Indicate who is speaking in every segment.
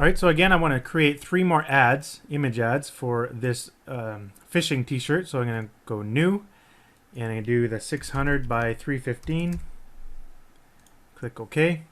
Speaker 1: All right, so again, I want to create 3 more ads, image ads for this fishing t-shirt. So I'm going to go new, and I'm going to do the 600 by 315. Click OK.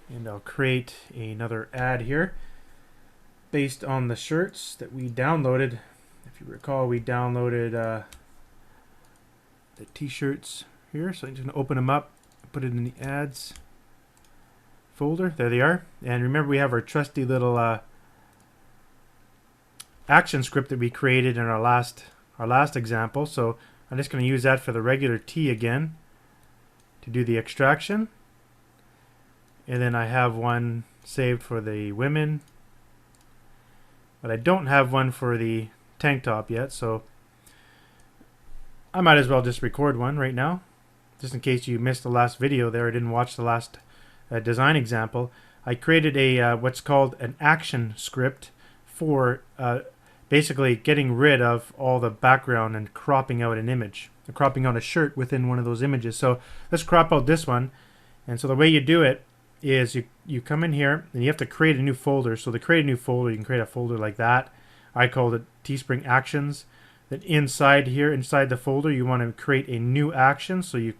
Speaker 1: And I'll create another ad here based on the shirts that we downloaded. If you recall, we downloaded the t-shirts here. So I'm just going to open them up, put it in the ads folder. There they are. And remember, we have our trusty little action script that we created in our last example. So I'm just going to use that for the regular T again to do the extraction. And then I have one saved for the women, but I don't have one for the tank top yet, so I might as well just record one right now, just in case you missed the last video there or didn't watch the last design example. I created a what's called an action script for basically getting rid of all the background and cropping out an image, cropping out a shirt within one of those images. So let's crop out this one. And so the way you do it is you come in here and you have to create a new folder. So to create a new folder, you can create a folder like that. I called it Teespring Actions. Then inside here, inside the folder, you want to create a new action. So you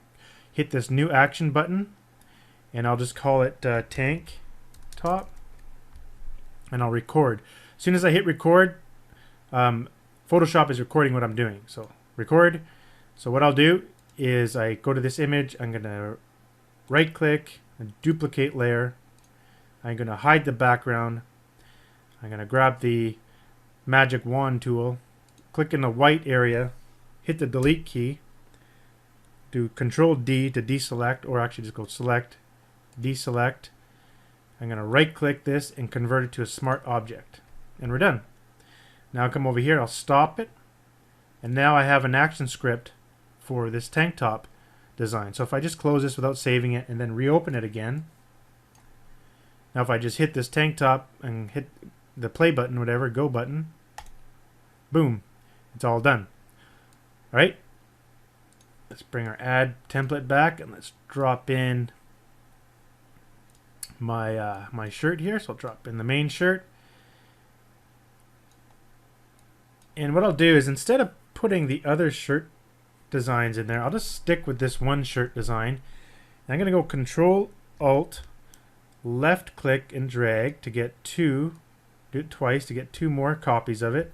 Speaker 1: hit this new action button, and I'll just call it tank top, and I'll record. As soon as I hit record, Photoshop is recording what I'm doing. So record. So what I'll do is I go to this image. I'm going to right click and duplicate layer. I'm going to hide the background. I'm going to grab the magic wand tool, click in the white area, hit the delete key, do Control D to deselect, or actually just go select, deselect. I'm going to right click this and convert it to a smart object, and we're done. Now I'll come over here, I'll stop it, and now I have an action script for this tank top design. So if I just close this without saving it and then reopen it again, now if I just hit this tank top and hit the play button, whatever, go button, boom, it's all done. All right, let's bring our ad template back and let's drop in my my shirt here. So I'll drop in the main shirt, and what I'll do is, instead of putting the other shirt designs in there, I'll just stick with this one shirt design. And I'm going to go Control Alt left click and drag to get 2, do it twice to get 2 more copies of it,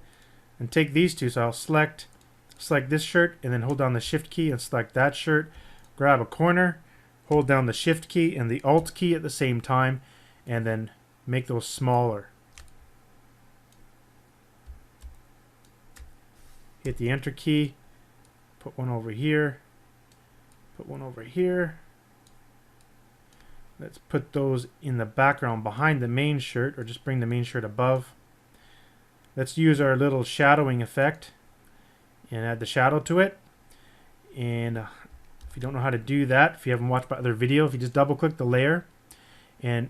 Speaker 1: and take these 2. So I'll select this shirt and then hold down the Shift key and select that shirt, grab a corner, hold down the Shift key and the Alt key at the same time, and then make those smaller. Hit the Enter key, put one over here, put one over here. Let's put those in the background behind the main shirt, or just bring the main shirt above. Let's use our little shadowing effect and add the shadow to it. And if you don't know how to do that, if you haven't watched my other video, if you just double click the layer and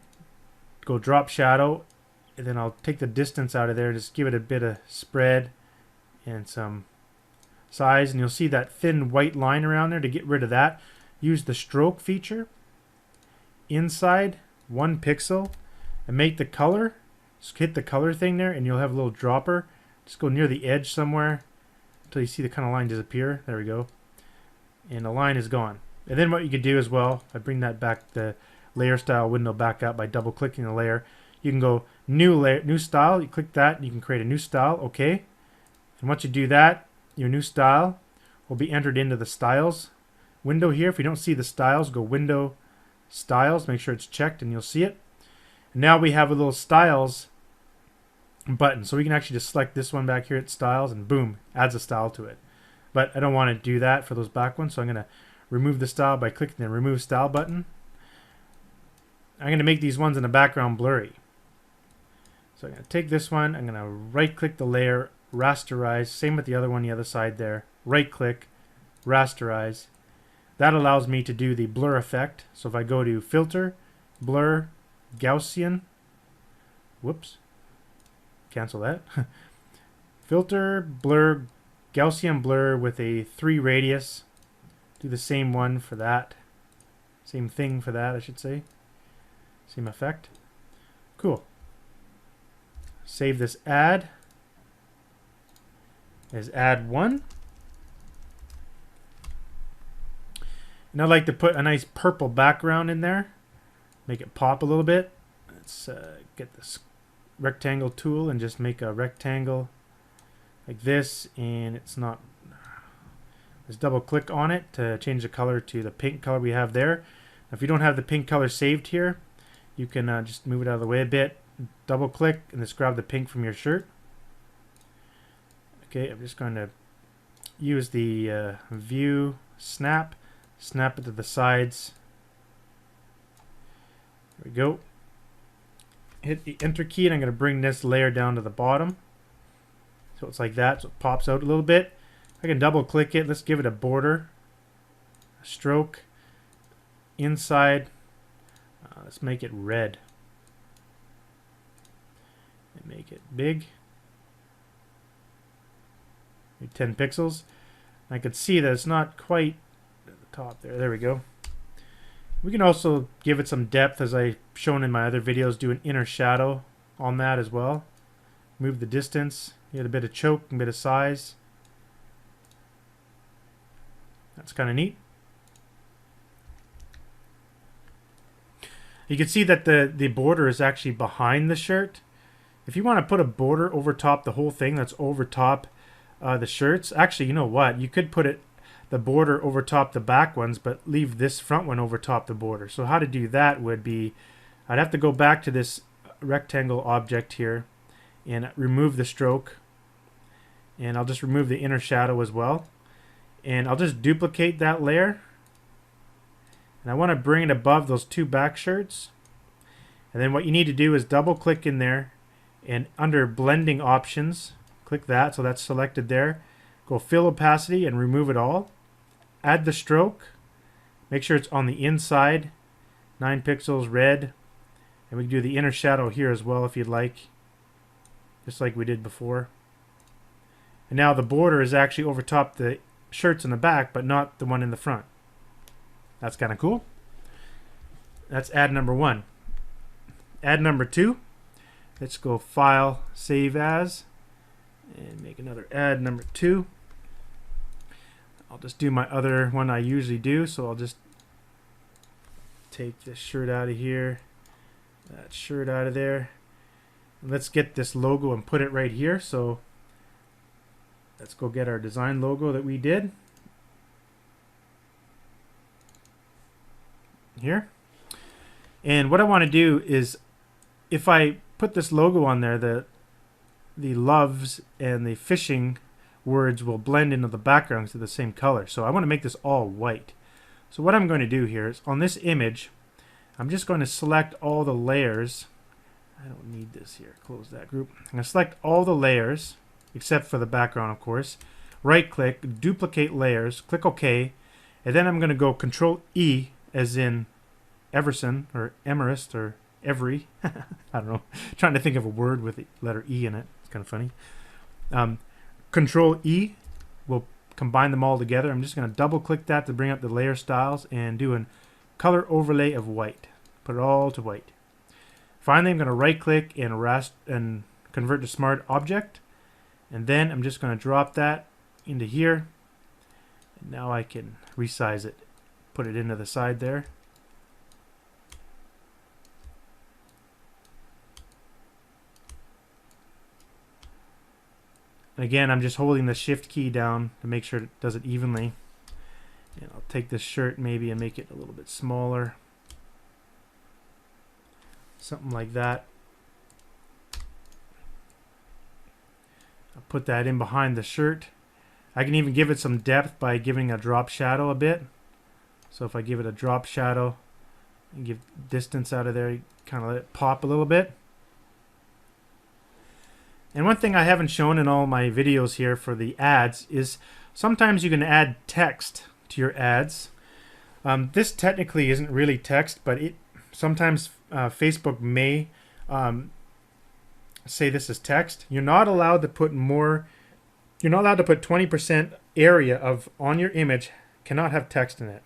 Speaker 1: go drop shadow, and then I'll take the distance out of there, just give it a bit of spread and some size, and you'll see that thin white line around there. To get rid of that, use the stroke feature inside 1 pixel and make the color, just hit the color thing there, and you'll have a little dropper. Just go near the edge somewhere until you see the kind of line disappear. There we go, and the line is gone. And then what you could do as well, I bring that back, the layer style window back up by double clicking the layer. You can go new layer, new style. You click that and you can create a new style. Okay, and once you do that, your new style will be entered into the styles window here. If you don't see the styles, go window styles, make sure it's checked, and you'll see it. And now we have a little styles button, so we can actually just select this one back here at styles, and boom, adds a style to it. But I don't want to do that for those back ones, so I'm going to remove the style by clicking the remove style button. I'm going to make these ones in the background blurry. So I'm going to take this one, I'm going to right click the layer, rasterize, same with the other one, the other side there, right click, rasterize. That allows me to do the blur effect. So if I go to filter, blur, Gaussian, whoops, cancel that. Filter, blur, Gaussian blur with a 3 radius. Do the same one for that. Same thing for that, I should say. Same effect. Cool. Save this add as add 1. And I like to put a nice purple background in there. Make it pop a little bit. Let's get this rectangle tool and just make a rectangle like this. And it's not... Let's double click on it to change the color to the pink color we have there. If you don't have the pink color saved here, you can just move it out of the way a bit. Double click and just grab the pink from your shirt. Okay, I'm just going to use the view snap it to the sides. There we go. Hit the enter key and I'm going to bring this layer down to the bottom. So it's like that, so it pops out a little bit. I can double click it. Let's give it a border, a stroke, inside. Let's make it red. And make it big. Maybe 10 pixels. I could see that it's not quite at the top there. There we go. We can also give it some depth, as I've shown in my other videos, do an inner shadow on that as well. Move the distance, get a bit of choke, a bit of size. That's kind of neat. You can see that the border is actually behind the shirt. If you want to put a border over top the whole thing, that's over top the shirts. Actually, you know what? You could put the border over top the back ones, but leave this front one over top the border. So how to do that would be, I'd have to go back to this rectangle object here and remove the stroke. And I'll just remove the inner shadow as well. And I'll just duplicate that layer. And I want to bring it above those two back shirts. And then what you need to do is double click in there and under blending options, click that, so that's selected there. Go fill opacity and remove it all. Add the stroke. Make sure it's on the inside. 9 pixels red. And we can do the inner shadow here as well if you'd like. Just like we did before. And now the border is actually over top the shirts in the back, but not the one in the front. That's kind of cool. That's ad number 1. Ad number 2. Let's go File, Save As, and make another ad number 2. I'll just do my other one I usually do, so I'll just take this shirt out of here, that shirt out of there. And let's get this logo and put it right here. So let's go get our design logo that we did. Here. And what I want to do is, if I put this logo on there, the loves and the fishing words will blend into the background to the same color. So I want to make this all white. So what I'm going to do here is, on this image, I'm just going to select all the layers. I don't need this here. Close that group. I'm going to select all the layers, except for the background, of course. Right click, duplicate layers, click OK, and then I'm going to go Control E, as in Everson or Emerist or Every. I don't know. Trying to think of a word with the letter E in it. It's kind of funny. Control E will combine them all together. I'm just going to double click that to bring up the layer styles and do a color overlay of white. Put it all to white. Finally, I'm going to right click and convert to smart object. And then I'm just going to drop that into here. And now I can resize it. Put it into the side there. And again, I'm just holding the shift key down to make sure it does it evenly. And I'll take this shirt maybe and make it a little bit smaller. Something like that. I'll put that in behind the shirt. I can even give it some depth by giving a drop shadow a bit. So if I give it a drop shadow and give distance out of there, you kind of let it pop a little bit. And one thing I haven't shown in all my videos here for the ads is sometimes you can add text to your ads. This technically isn't really text, but sometimes Facebook may say this is text. You're not allowed to put more. You're not allowed to put 20% area on your image cannot have text in it.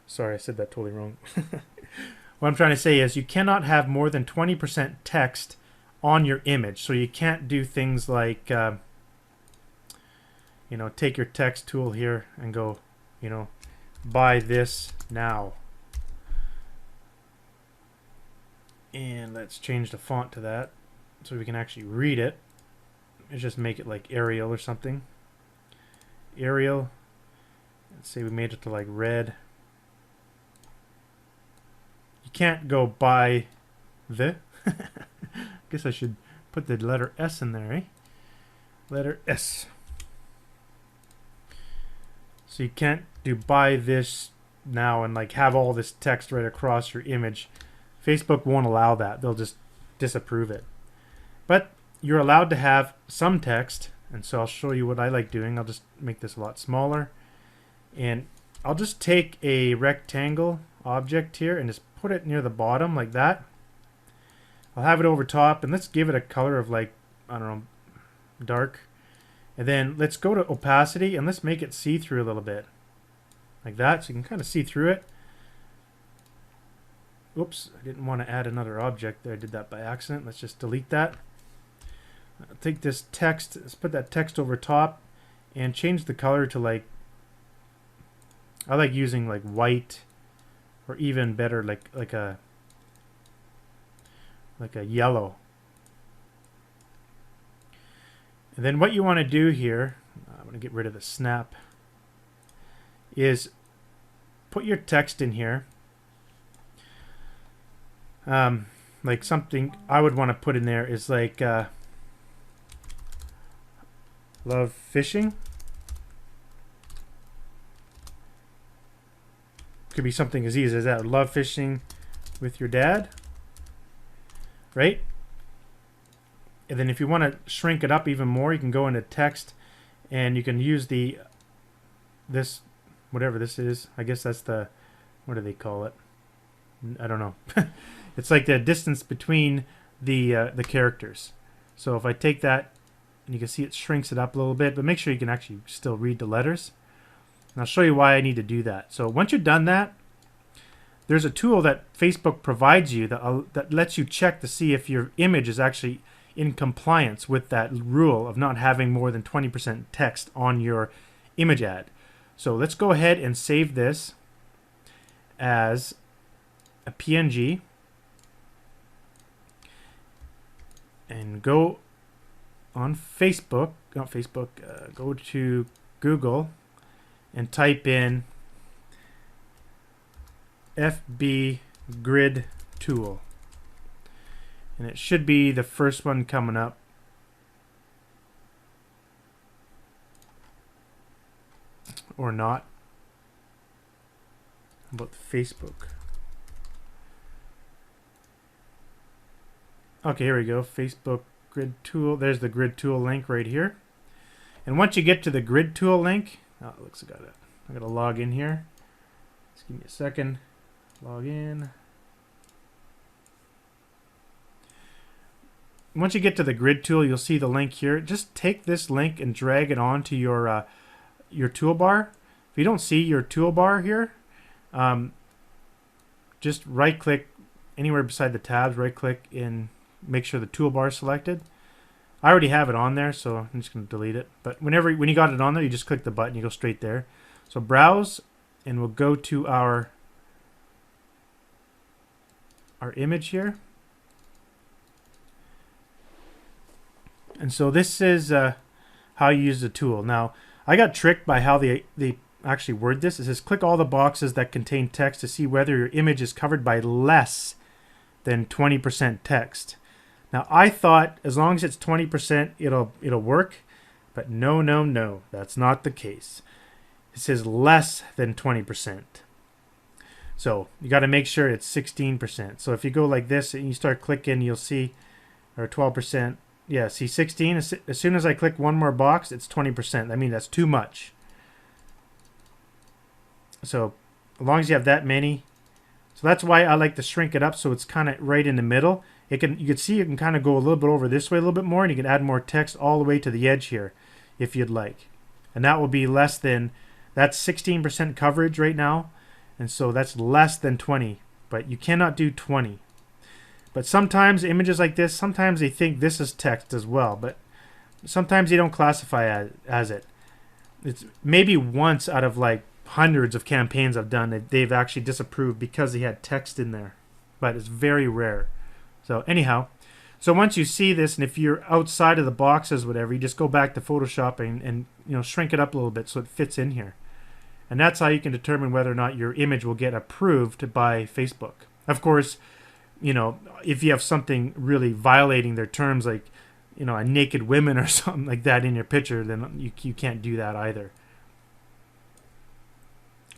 Speaker 1: Sorry, I said that totally wrong. what I'm trying to say is you cannot have more than 20% text on your image. So you can't do things like, you know, take your text tool here and go, you know, buy this now. And let's change the font to that so we can actually read it. Let's just make it like Arial or something. Arial. Let's say we made it to like red. You can't go buy the. Guess I should put the letter S in there, eh? Letter S. So you can't do buy this now and like have all this text right across your image. Facebook won't allow that. They'll just disapprove it. But you're allowed to have some text, and so I'll show you what I like doing. I'll just make this a lot smaller, and I'll just take a rectangle object here and just put it near the bottom like that. I'll have it over top, and let's give it a color of like, I don't know, dark. And then let's go to opacity and let's make it see-through a little bit. Like that, so you can kind of see through it. Oops, I didn't want to add another object there. I did that by accident. Let's just delete that. I'll take this text, let's put that text over top and change the color to like, I like using like white, or even better like a yellow. And then what you want to do here, I'm going to get rid of the snap, is put your text in here. Like something I would want to put in there is like love fishing. Could be something as easy as that. Love fishing with your dad. Right? And then if you want to shrink it up even more, you can go into text and you can use this whatever this is. I guess that's the, what do they call it? I don't know. It's like the distance between the characters. So if I take that, and you can see it shrinks it up a little bit, but make sure you can actually still read the letters. And I'll show you why I need to do that. So once you've done that, there's a tool that Facebook provides you that lets you check to see if your image is actually in compliance with that rule of not having more than 20% text on your image ad. So let's go ahead and save this as a PNG and go on Facebook, not Facebook, go to Google and type in FB Grid Tool. And it should be the first one coming up. Or not. How about Facebook? Okay, here we go. Facebook Grid Tool. There's the Grid Tool link right here. And once you get to the Grid Tool link, oh, it looks like I gotta log in here. Just give me a second. Log in. Once you get to the Grid Tool, you'll see the link here. Just take this link and drag it onto your toolbar. If you don't see your toolbar here, just right-click anywhere beside the tabs. Right-click and make sure the toolbar is selected. I already have it on there, so I'm just going to delete it. But when you got it on there, you just click the button. You go straight there. So browse, and we'll go to our image here. And so this is how you use the tool. Now, I got tricked by how they actually word this. It says click all the boxes that contain text to see whether your image is covered by less than 20% text. Now, I thought as long as it's 20%, it'll work. But no, that's not the case. It says less than 20%. So you got to make sure it's 16%. So if you go like this and you start clicking, you'll see, or 12%. Yeah, see 16. As soon as I click one more box, it's 20%. I mean, that's too much. So as long as you have that many. So that's why I like to shrink it up so it's kind of right in the middle. You can see it can kind of go a little bit over this way a little bit more, and you can add more text all the way to the edge here if you'd like. And that will be less than, that's 16% coverage right now. And so that's less than 20%. but you cannot do 20. But sometimes images like this, sometimes they think this is text as well, but sometimes they don't classify as it. It's maybe once out of like hundreds of campaigns I've done that they've actually disapproved because they had text in there, but it's very rare. So anyhow, so once you see this, and if you're outside of the boxes, whatever, you just go back to Photoshop and shrink it up a little bit so it fits in here. And that's how you can determine whether or not your image will get approved by Facebook. Of course, if you have something really violating their terms, like, a naked women or something like that in your picture, then you can't do that either.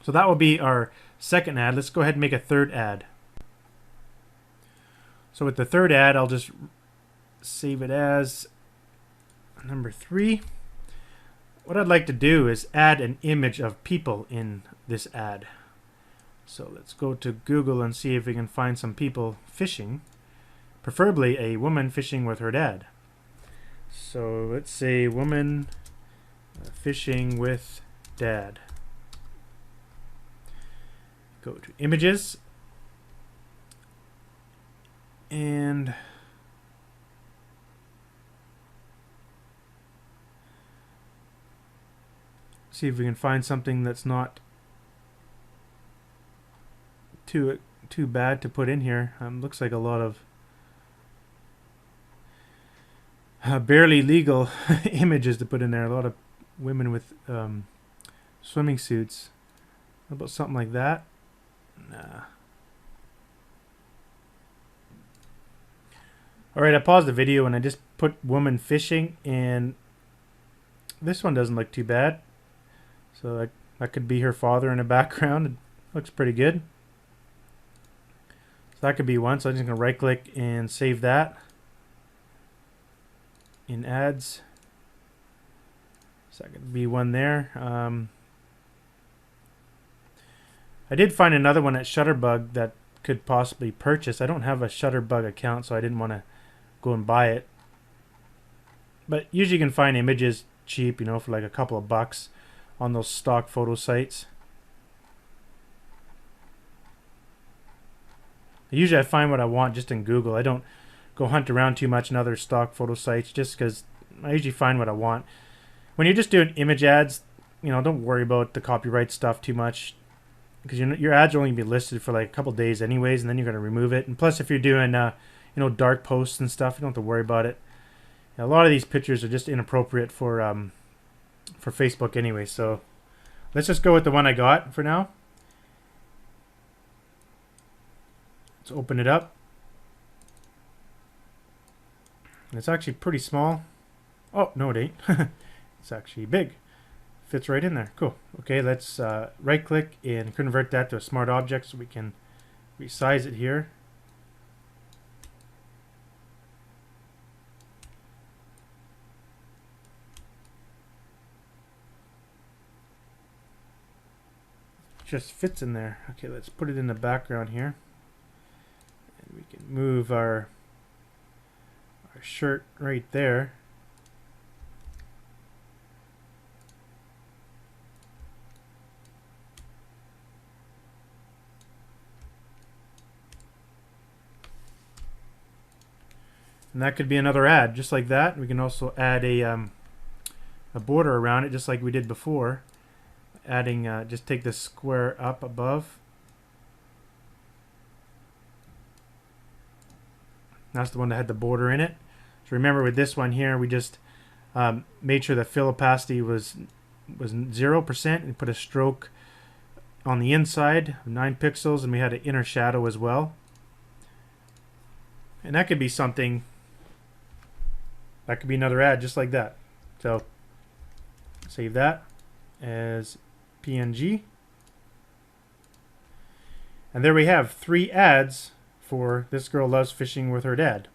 Speaker 1: So that will be our second ad. Let's go ahead and make a third ad. So with the third ad, I'll just save it as number 3. What I'd like to do is add an image of people in this ad. So let's go to Google and see if we can find some people fishing, preferably a woman fishing with her dad. So let's say woman fishing with dad. Go to images and see if we can find something that's not too bad to put in here. Looks like a lot of barely legal images to put in there. A lot of women with swimming suits. What about something like that? Nah. Alright, I paused the video and I just put woman fishing, and this one doesn't look too bad. So that could be her father in the background. It looks pretty good. So that could be one. So I'm just going to right click and save that in ads. So that could be one there. I did find another one at Shutterbug that could possibly purchase. I don't have a Shutterbug account, so I didn't want to go and buy it. But usually you can find images cheap, for like a couple of bucks on those stock photo sites. Usually I find what I want just in Google. I don't go hunt around too much in other stock photo sites just because I usually find what I want. When you're just doing image ads, don't worry about the copyright stuff too much, because your ads are only going to be listed for like a couple days anyways, and then you're going to remove it. And plus, if you're doing dark posts and stuff, you don't have to worry about it. A lot of these pictures are just inappropriate for Facebook anyway. So let's just go with the one I got for now. Let's open it up. And it's actually pretty small. Oh, no it ain't. It's actually big. Fits right in there. Cool. Okay, let's right click and convert that to a smart object so we can resize it here. Just fits in there. Okay, let's put it in the background here. And we can move our shirt right there. And that could be another ad, just like that. We can also add a border around it, just like we did before. Adding, just take this square up above. That's the one that had the border in it. So remember, with this one here, we just made sure the fill opacity was 0% and put a stroke on the inside of 9 pixels, and we had an inner shadow as well. And that could be something. That could be another ad just like that. So save that as PNG. And there we have 3 ads for This Girl Loves Fishing with Her Dad.